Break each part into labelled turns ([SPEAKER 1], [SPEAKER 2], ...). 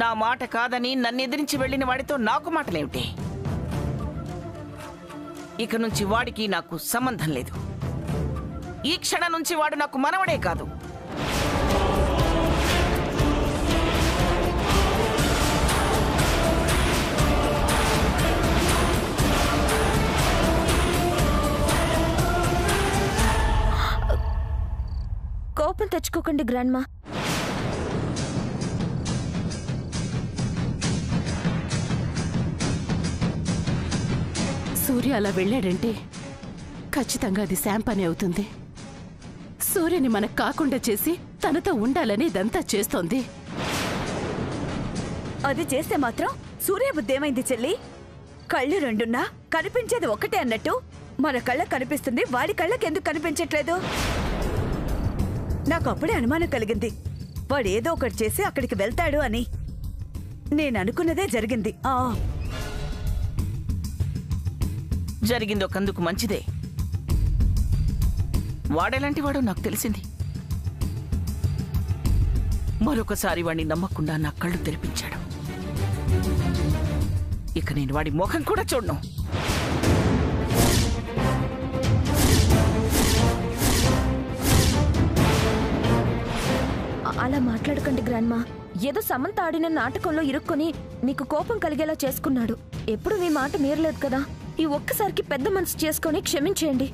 [SPEAKER 1] నా మాట కాదని నన్ను ఎదిరించి వెళ్ళిన వాడితో నాకు మాటలేమిటి? ఇక నుంచి వాడికి నాకు సంబంధం లేదు. ఈ క్షణం నుంచి వాడు నాకు మనవడే కాదు.
[SPEAKER 2] కోపం తెచ్చుకోకండి గ్రాండ్మా.
[SPEAKER 3] సూర్య అలా వెళ్ళాడంటే ఖచ్చితంగా అది శాం పని అవుతుంది. సూర్యని మనకు కాకుండా చేసి తనతో ఉండాలని ఇదంతా చేస్తోంది.
[SPEAKER 4] అది చేస్తే మాత్రం సూర్య బుద్ధి ఏమైంది చెల్లి? కళ్ళు రెండున్నా కనిపించేది ఒకటే అన్నట్టు మన కళ్ళకు కనిపిస్తుంది, వాడి కళ్ళకి ఎందుకు కనిపించట్లేదు? నాకు అప్పుడే అనుమానం కలిగింది, వాడు ఏదో ఒకటి చేసి అక్కడికి వెళ్తాడు అని. నేను అనుకున్నదే జరిగింది.
[SPEAKER 1] జరిగింది ఒకందుకు మంచిదే. వాడెలాంటి వాడో నాకు తెలిసింది. మరొకసారి వాడిని నమ్మకుండా నా కళ్ళు తెరిపించాడు. ఇక నేను వాడి ముఖం కూడా చూడను.
[SPEAKER 2] అలా మాట్లాడకండి గ్రాండ్మా. ఏదో సమంత ఆడిన నాటకంలో ఇరుక్కొని మీకు కోపం కలిగేలా చేసుకున్నాడు. ఎప్పుడు మీ మాట మీరలేదు కదా. ఈ ఒక్కసారికి పెద్ద మనసు చేసుకొని క్షమించేయండి.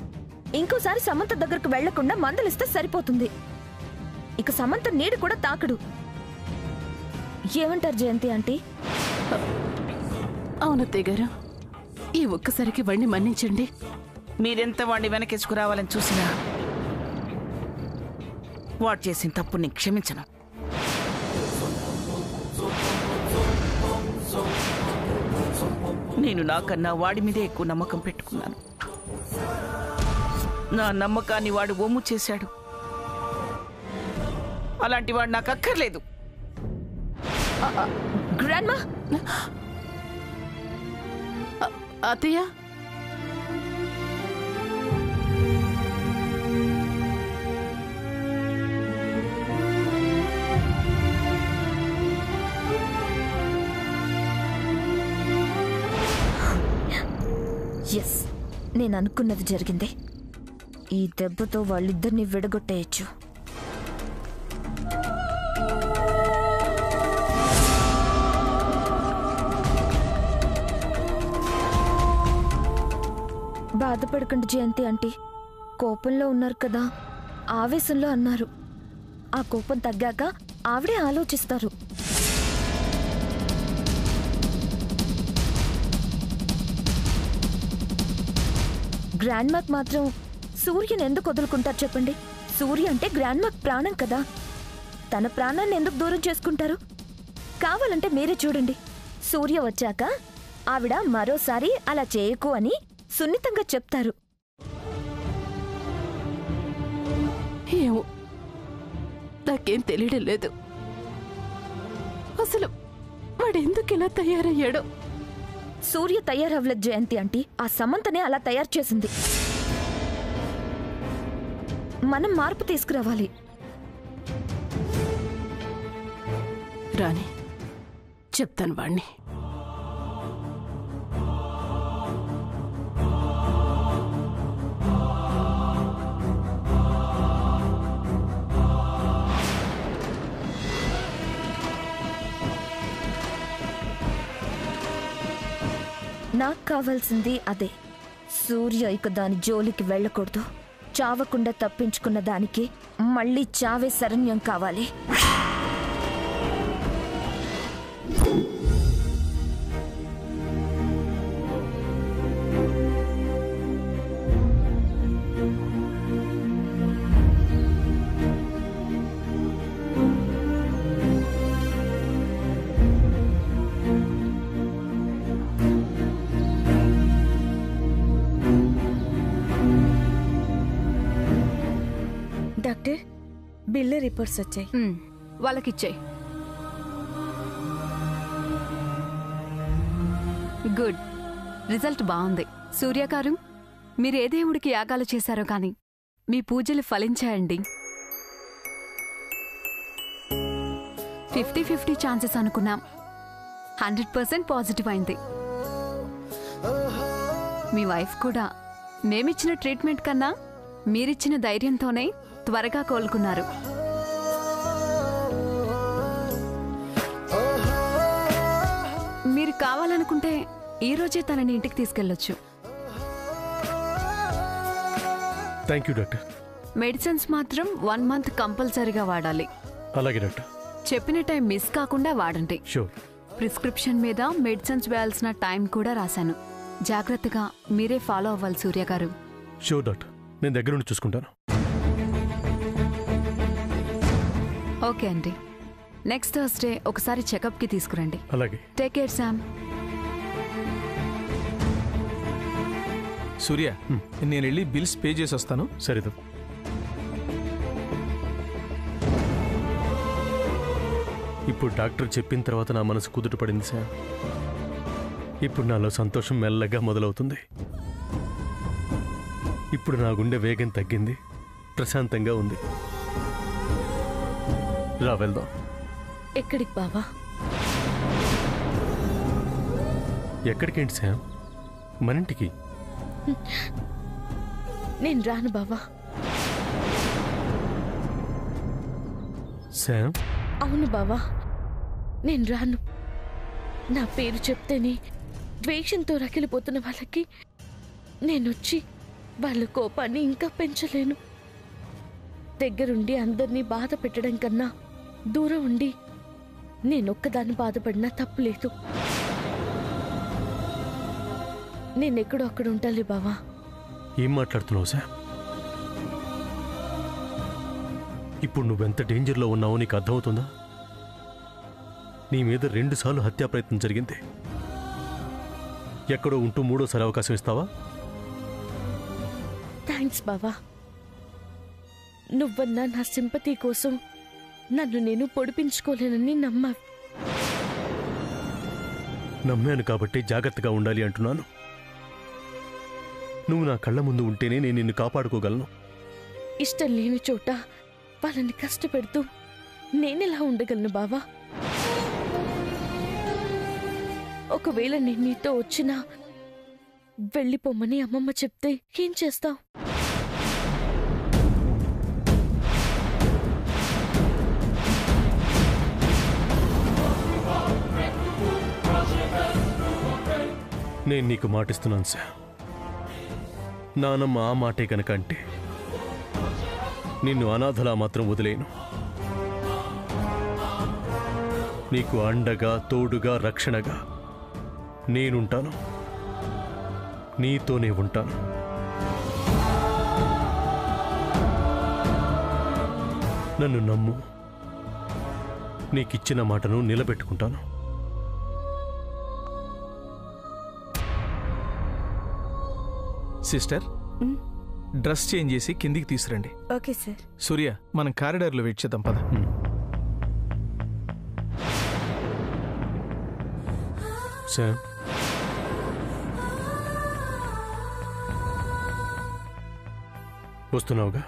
[SPEAKER 2] ఇంకోసారి సమంత దగ్గరకు వెళ్లకుండా మందలిస్తే సరిపోతుంది. ఇక సమంత నీడు కూడా తాకడు. ఏమంటారు జయంతి ఆంటీ?
[SPEAKER 3] అవునత్తయ్య గారు, ఈ ఒక్కసారికి వాణ్ణి మన్నించండి.
[SPEAKER 1] మీరెంత వాడిని వెనకేసుకురావాలని చూసినా వాడు చేసిన తప్పుని క్షమించను. నేను నాకన్నా వాడి మీదే ఎక్కువ నమ్మకం పెట్టుకున్నాను. నా నమ్మకాన్ని వాడు ఒమ్ము చేశాడు. అలాంటి వాడు నాకు అక్కర్లేదు.
[SPEAKER 2] గ్రాండ్మా,
[SPEAKER 3] అత్తయ్య,
[SPEAKER 2] ఎస్, నేను అనుకున్నది జరిగింది. ఈ దెబ్బతో వాళ్ళిద్దరిని విడగొట్టేయచ్చు. బాధపడకండి జయంతి ఆంటీ. కోపంలో ఉన్నారు కదా, ఆవేశంలో అన్నారు. ఆ కోపం తగ్గాక ఆవిడే ఆలోచిస్తారు. గ్రాండ్మాక్ మాత్రం సూర్యని ఎందుకు వదులుకుంటారు చెప్పండి? సూర్య అంటే గ్రాండ్మాక్ ప్రాణం కదా. తన ప్రాణాన్ని ఎందుకు దూరం చేసుకుంటారు? కావాలంటే మీరే చూడండి. సూర్య వచ్చాక ఆవిడ మరోసారి అలా చేయకు అని సున్నితంగా చెప్తారు.
[SPEAKER 3] ఏమో, నాకేం తెలియడం లేదు. అసలు వాడెందుకు ఇలా తయారయ్యాడో.
[SPEAKER 2] సూర్య తయారవ్వలేదు జయంతి ఆంటీ, ఆ సమంతనే అలా తయారు చేసింది. మనం మార్పు తీసుకురావాలి.
[SPEAKER 3] రాణి, చెప్తాను వాణ్ణి.
[SPEAKER 2] నాకు కావాల్సింది అదే. సూర్య ఇక దాని జోలికి వెళ్ళకూడదు. చావకుండా తప్పించుకున్న దానికి మళ్ళీ చావే శరణ్యం కావాలి.
[SPEAKER 4] డాక్టర్, బిల్లు రిపోర్ట్స్ వచ్చాయి.
[SPEAKER 5] వాళ్ళకిచ్చాయి. గుడ్, రిజల్ట్ బాగుంది. సూర్యకారు, మీరు ఏ దేవుడికి యాగాలు చేశారో కానీ మీ పూజలు ఫలించాయండి. 50-50 ఛాన్సెస్ అనుకున్నాం. 100% పాజిటివ్ అయింది. మీ వైఫ్ కూడా మేమిచ్చిన ట్రీట్మెంట్ కన్నా మీరిచ్చిన ధైర్యంతోనే త్వరగా కోలుకున్నారు. మీరు కావాలనుకుంటే ఈరోజే తనని ఇంటికి తీసుకెళ్ళొచ్చు.
[SPEAKER 6] Thank you doctor.
[SPEAKER 5] మెడిసిన్స్ మాత్రం 1 మంత్ కంపల్సరీగా వాడాలి.
[SPEAKER 6] అలాగే డాక్టర్.
[SPEAKER 5] చెప్పిన టైం మిస్ కాకుండా వాడండి.
[SPEAKER 6] షూర్.
[SPEAKER 5] ప్రిస్క్రిప్షన్ మీద మెడిసిన్స్ వేయాల్సిన టైం కూడా రాశాను. జాగ్రత్తగా మీరే ఫాలో అవ్వాలి సూర్య గారు.
[SPEAKER 6] షూర్ డాక్టర్, నేను దగ్గర నుండి చూసుకుంటాను.
[SPEAKER 5] ఓకే అండి. నెక్స్ట్ థర్స్డే ఒకసారి చెకప్కి తీసుకురండి.
[SPEAKER 6] అలాగే.
[SPEAKER 5] Take care Sam.
[SPEAKER 7] సూర్య, నేను వెళ్ళి బిల్స్ పే చేసి వస్తాను.
[SPEAKER 6] సరేదా. ఇప్పుడు డాక్టర్ చెప్పిన తర్వాత నా మనసు కుదుట పడింది సార్. ఇప్పుడు నాలో సంతోషం మెల్లగా మొదలవుతుంది. ఇప్పుడు నా గుండె వేగం తగ్గింది, ప్రశాంతంగా ఉంది. రా వెళ్దాం.
[SPEAKER 2] ఎక్కడికి బావా?
[SPEAKER 6] ఎక్కడికేంటి శామ్? మనింటికి.
[SPEAKER 2] నేను రాను బావా.
[SPEAKER 6] శామ్?
[SPEAKER 2] అవును బావా, నేను రాను. నా పేరు చెప్తేనే ద్వేషంతో రగిలిపోతున్న వాళ్ళకి నేనొచ్చి వాళ్ళ కోపాన్ని ఇంకా పెంచలేను. దగ్గరుండి అందరినీ బాధ పెట్టడం కన్నా దూరం ఉండి నేనొక్కదాన్ని బాధపడినా తప్పులేదు. నేనెక్కడో అక్కడ ఉంటాలే బావా.
[SPEAKER 6] ఏం మాట్లాడుతున్నావు సార్? ఇప్పుడు నువ్వెంత డేంజర్లో ఉన్నావో నీకు అర్థమవుతుందా? నీ మీద 2 సార్లు హత్యా ప్రయత్నం జరిగింది. ఎక్కడో ఉంటూ 3వ అవకాశం ఇస్తావా?
[SPEAKER 2] థ్యాంక్స్ బావా. నువ్వన్నా నా సింపతి కోసం నన్ను నేను పొడిపించుకోలేనని
[SPEAKER 6] నమ్మాను కాబట్టి జాగ్రత్తగా ఉండాలి అంటున్నాను. నువ్వు నా కళ్ళ ముందు ఉంటేనే నేను నిన్ను కాపాడుకోగలను.
[SPEAKER 2] ఇష్టం లేని చోట వాళ్ళని కష్టపెడుతూ నేనెలా ఉండగలను బావా? ఒకవేళ నేను నీతో వచ్చినా వెళ్ళిపోమని అమ్మమ్మ చెప్తే ఏం చేస్తావు?
[SPEAKER 6] నేను నీకు మాటిస్తున్నాను సార్. నానమ్మ ఆ మాటే కనుక అంటే నిన్ను అనాథలా మాత్రం వదిలేను. నీకు అండగా, తోడుగా, రక్షణగా నేనుంటాను. నీతోనే ఉంటాను. నన్ను నమ్ము. నీకిచ్చిన మాటను నిలబెట్టుకుంటాను.
[SPEAKER 7] సిస్టర్, డ్రెస్ చేంజ్ చేసి కిందికి తీసురండి.
[SPEAKER 4] Okay sir.
[SPEAKER 7] సూర్య, మనం కారిడార్లో వెయిట్ చేద్దాం పద.
[SPEAKER 6] సార్, వస్తున్నావుగా?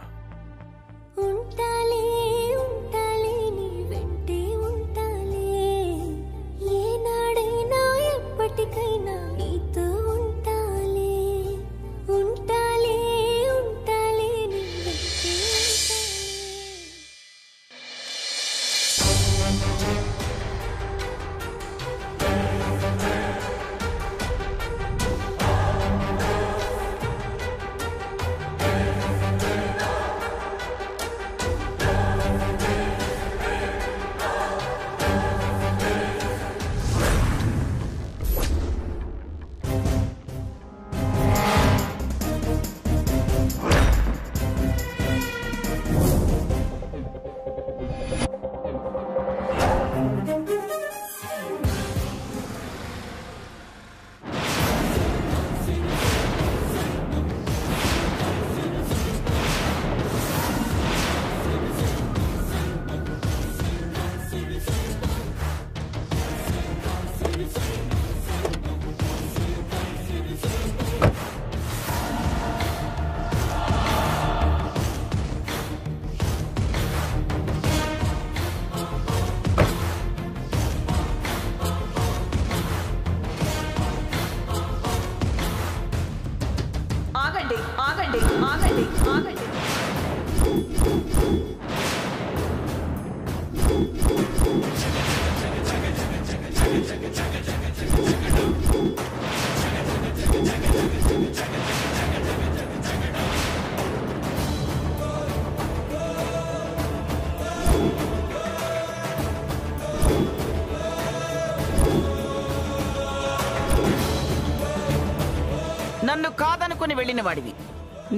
[SPEAKER 1] నన్ను కాదనుకుని వెళ్ళిన వాడివి.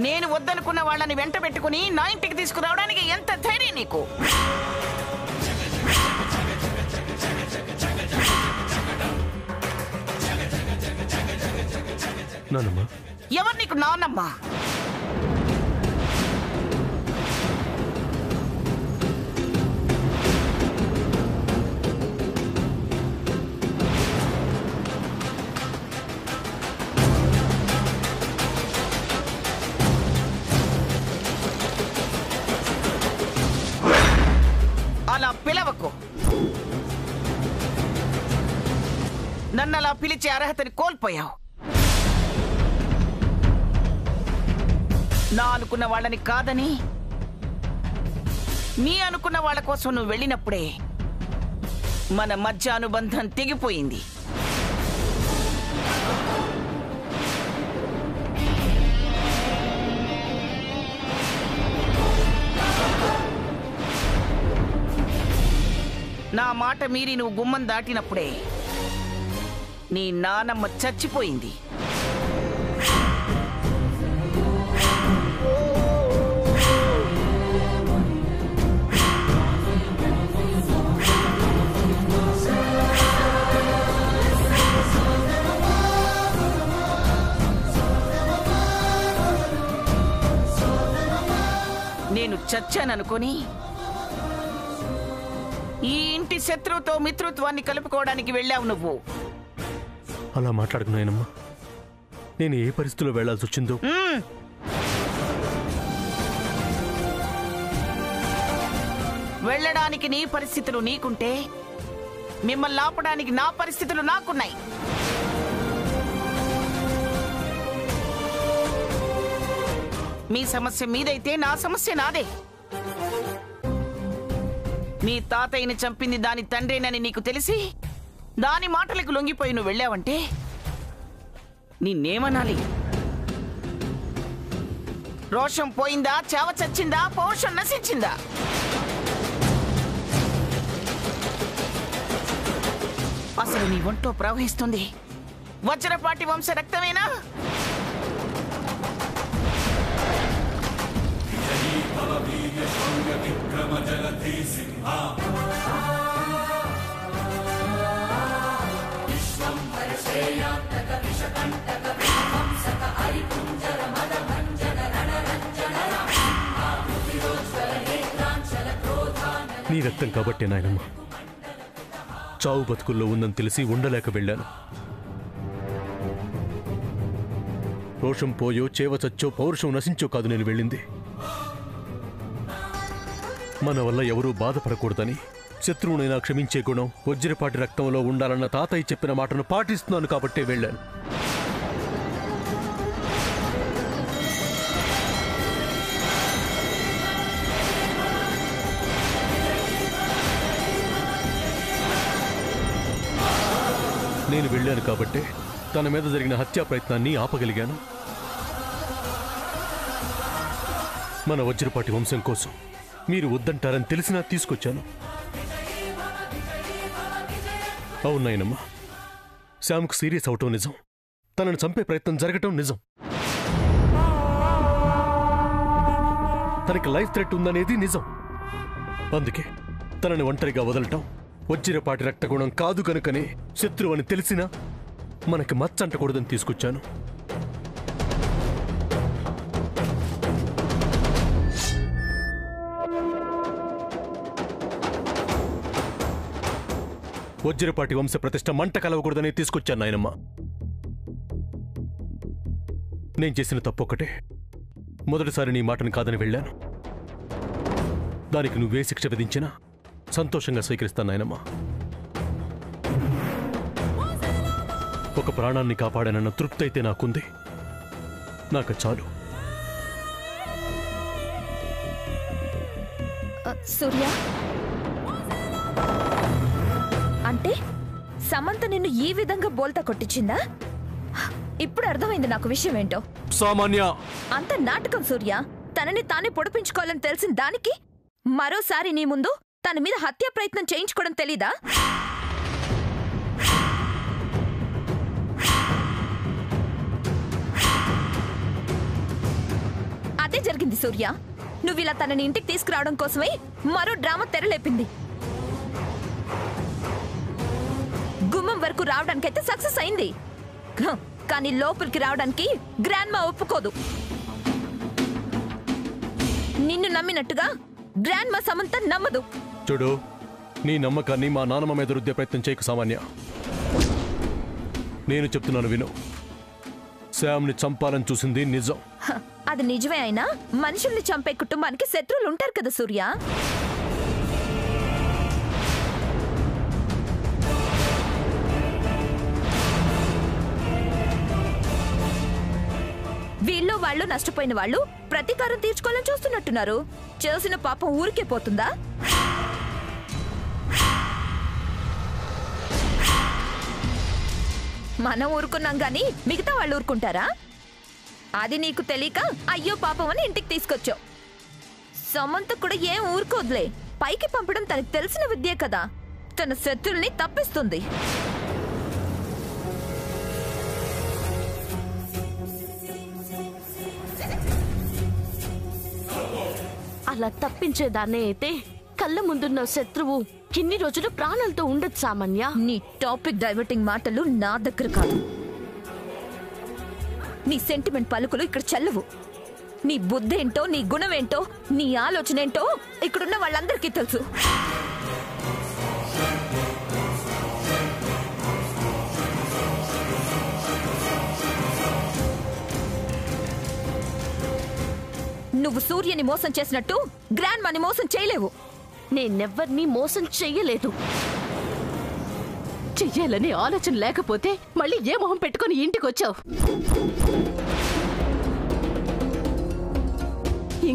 [SPEAKER 1] నేను వద్దనుకున్న వాళ్ళని వెంట పెట్టుకుని నా ఇంటికి తీసుకురావడానికి ఎంత ధైర్యం నీకు?
[SPEAKER 6] నానమ్మ,
[SPEAKER 1] ఎవరు నీకు నాన్నమ్మా? అలా పిలవకు. నన్ను అలా పిలిచే అర్హతని కోల్పోయావు. నా అనుకున్న వాళ్ళని కాదని నీ అనుకున్న వాళ్ళ కోసం నువ్వు వెళ్ళినప్పుడే మన మధ్య అనుబంధం తెగిపోయింది. నా మాట మీరి నువ్వు గుమ్మం దాటినప్పుడే నీ నానమ్మ చచ్చిపోయింది. నేను చచ్చాననుకొని ఈ ఇంటి శత్రువుతో మిత్రుత్వాన్ని కలుపుకోవడానికి వెళ్ళావు నువ్వు.
[SPEAKER 6] అలా మాట్లాడకు నాయనమ్మ. నేను ఏ పరిస్థితిలో వెళ్లాల్సి వచ్చిందో.
[SPEAKER 1] వెళ్ళడానికి నీ పరిస్థితులు నీకుంటే మిమ్మల్ని ఆపడానికి నా పరిస్థితులు నాకున్నాయి. మీ సమస్య మీదైతే నా సమస్య నాదే. మీ తాతయ్యని చంపింది దాని తండ్రేనని నీకు తెలిసి దాని మాటలకు లొంగిపోయి నువ్వు వెళ్ళావంటే నిన్నేమనాలి? రోషం పోయిందా? చావ చచ్చిందా? పౌరుషం నశించిందా? అసలు నీ ఒంట్లో ప్రవహిస్తుంది వజ్రపాటి వంశ రక్తమేనా?
[SPEAKER 6] నీ రక్తం కాబట్టే నాయనమ్మ చావు బతుకుల్లో ఉందని తెలిసి ఉండలేక వెళ్ళాను. రోషం పోయో, చేవ చచ్చో, పౌరుషం నశించో కాదు నేను వెళ్ళింది. మన వల్ల ఎవరూ బాధపడకూడదని, శత్రువునైనా క్షమించే గుణం వజ్రపాటి రక్తంలో ఉండాలన్న తాతయ్య చెప్పిన మాటను పాటిస్తున్నాను కాబట్టే వెళ్ళాను. నేను వెళ్ళాను కాబట్టే తన మీద జరిగిన హత్యా ప్రయత్నాన్ని ఆపగలిగాను. మన వజ్రపాటి వంశం కోసం మీరు వద్దంటారని తెలిసినా తీసుకొచ్చాను. అవునాయనమ్మా, శ్యామ్కు సీరియస్ అవటం నిజం, తనను చంపే ప్రయత్నం జరగటం నిజం. తనకి లైఫ్ థ్రెట్ ఉందనేది నిజం. అందుకే తనని ఒంటరిగా వదలటం వజ్రపాటి రక్తగుణం కాదు కనుకనే శత్రువు అని తెలిసినా మనకి మచ్చంటకూడదని తీసుకొచ్చాను. వజ్రపాటి వంశ ప్రతిష్ట మంట కలవకూడదని తీసుకొచ్చాను నాయనమ్మ. నేను చేసిన తప్పొక్కటే, మొదటిసారి నీ మాటను కాదని వెళ్ళాను. దానికి నువ్వే శిక్ష విధించినా సంతోషంగా స్వీకరిస్తాను నాయనమ్మ. ఒక ప్రాణాన్ని కాపాడానన్న తృప్తి అయితే నాకుంది. నాకు చాలు.
[SPEAKER 2] సూర్య అంటే సమంత నిన్ను ఈ విధంగా బోల్తా కొట్టించిందా? ఇప్పుడు అర్థమైంది నాకు విషయం ఏంటో.
[SPEAKER 6] సామాన్య
[SPEAKER 2] అంత నాటకం సూర్య. తనని తానే పొడిపించుకోవాలని తెలిసిన దానికి మరోసారి నీ ముందు తన మీద హత్యా ప్రయత్నం చేయించుకోవడం తెలీదా? అదే జరిగింది సూర్య. నువ్విలా తనని ఇంటికి తీసుకురావడం కోసమే మరో డ్రామా తెరలేపింది. గుమ్మం వరకు రావడానికైతే సక్సెస్ అయింది, కానీ లోపలికి రావడానికి గ్రాండ్మా ఒప్పుకోదు. నిన్ను నమ్మినట్టుగా గ్రాండ్మా సమంత నమ్మదు.
[SPEAKER 6] చూడు, నీ నమ్మకాన్ని మా నాన్నమ్మ మీద రుద్దే ప్రయత్నం చేయకు సామాన్య. నేను చెప్తున్నాను విను. శామ్ని చంపాలని చూసింది నిజం.
[SPEAKER 2] అది నిజమే అయినా మనుషుల్ని చంపే కుటుంబానికి శత్రువులు ఉంటారు కదా సూర్య. వీళ్ళు వాళ్ళు నష్టపోయిన వాళ్ళు ప్రతీకారం తీర్చుకోవాలని చూస్తున్నట్టున్నారు. చేసిన పాపం ఊరికే పోతుందా? మనం ఊరుకున్నాం గాని మిగతా వాళ్ళు ఊరుకుంటారా? అది నీకు తెలియక అయ్యో పాపం అని ఇంటికి తీసుకొచ్చావు. సమంత కూడా ఏం ఊరుకోదులే. పైకి పంపడం తనకు తెలిసిన విద్యే కదా. తన శత్రుల్ని తప్పిస్తుంది.
[SPEAKER 8] అలా తప్పించేదాన్నే అయితే కళ్ళ ముందున్న శత్రువు ఇన్ని రోజులు ప్రాణాలతో ఉండదు సామాన్య.
[SPEAKER 2] నీ టాపిక్ డైవర్టింగ్ మాటలు నా దగ్గర కాదు. నీ సెంటిమెంట్ పలుకులు ఇక్కడ చెల్లవు. నీ బుద్ధేంటో, నీ గుణమేంటో, నీ ఆలోచన ఏంటో ఇక్కడున్న వాళ్ళందరికీ తెలుసు. నువ్వు సూర్యని మోసం చేసినట్టు గ్రాండ్మాని మోసం చేయలేవు.
[SPEAKER 8] నేనెవ్వరినీ మోసం చెయ్యలేదు.
[SPEAKER 3] చెయ్యాలని ఆలోచన లేకపోతే మళ్ళీ ఏ మొహం పెట్టుకుని ఇంటికి వచ్చావు?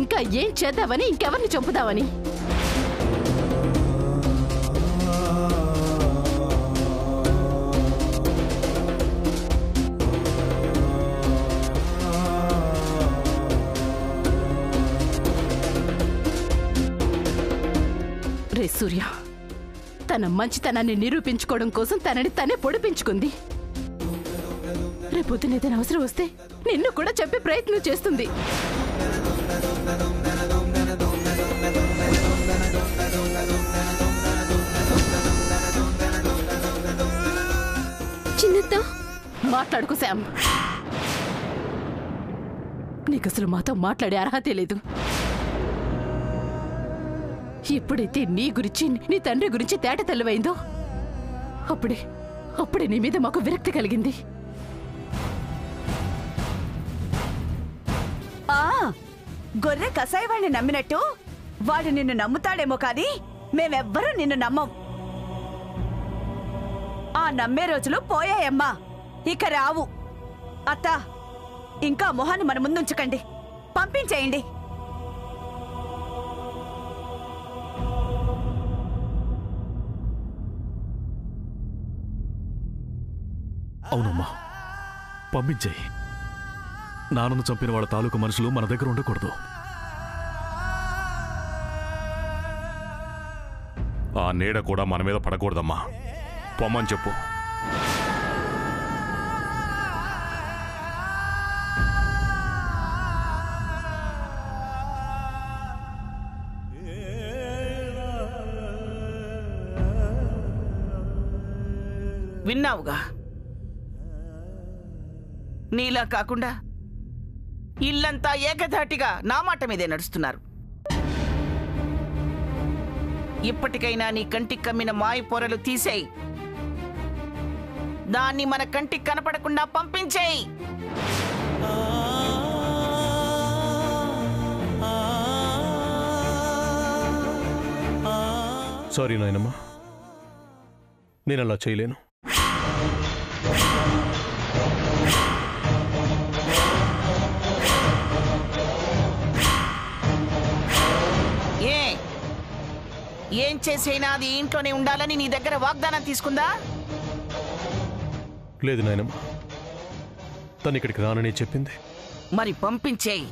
[SPEAKER 3] ఇంకా ఏం చేద్దామని, ఇంకెవరిని చంపుదామని? రే సూర్య, తన మంచితనాన్ని నిరూపించుకోవడం కోసం తనని తనే పొడిపించుకుంది. రేపొద్దున ఏదైనా అవసరం వస్తే నిన్ను కూడా చెప్పే ప్రయత్నం చేస్తుంది.
[SPEAKER 8] చిన్నత్త,
[SPEAKER 3] మాట్లాడుకో శామ్. నీకసలు మాతో మాట్లాడే అర్హతే లేదు. ఎప్పుడైతే నీ గురించి, నీ తండ్రి గురించి తేట తెల్లవైందో అప్పుడే నీ మీద మాకు విరక్తి కలిగింది.
[SPEAKER 4] గొర్రె కసాయి వాడిని నమ్మినట్టు వాడు నిన్ను నమ్ముతాడేమో కానీ మేమెవ్వరూ నిన్ను నమ్మం. ఆ నమ్మే రోజులు పోయాయమ్మా, ఇక రావు. అత్త, ఇంకా మొహాన్ని మన ముందుంచకండి, పంపించేయండి.
[SPEAKER 9] అవునమ్మా, పంపించేయి. నాన్నను చంపిన వాళ్ళ తాలూకు మనుషులు మన దగ్గర ఉండకూడదు.
[SPEAKER 10] ఆ నీడ కూడా మన మీద పడకూడదమ్మా. పొమ్మని చెప్పు.
[SPEAKER 1] విన్నావుగా, నీలా కాకుండా ఇల్లంతా ఏకధాటిగా నా మాట మీదే నడుస్తున్నారు. ఇప్పటికైనా నీ కంటికి కమ్మిన మాయ పొరలు తీసేయి. దాన్ని మన కంటికి కనపడకుండా పంపించేయి.
[SPEAKER 6] సారీ నాయనమ్మా, నేను అలా చేయలేను.
[SPEAKER 1] ఏం చేసైనా అది ఇంట్లోనే ఉండాలని నీ దగ్గర వాగ్దానం తీసుకుందా?
[SPEAKER 6] లేదు నాయనమ్మ, తను ఇక్కడికి రాననే చెప్పింది.
[SPEAKER 1] మరి పంపించేయి.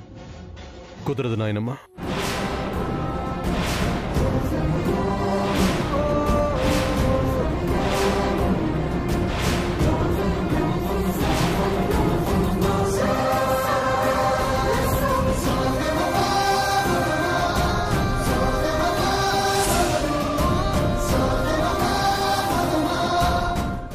[SPEAKER 6] కుదరదు నాయనమ్మ.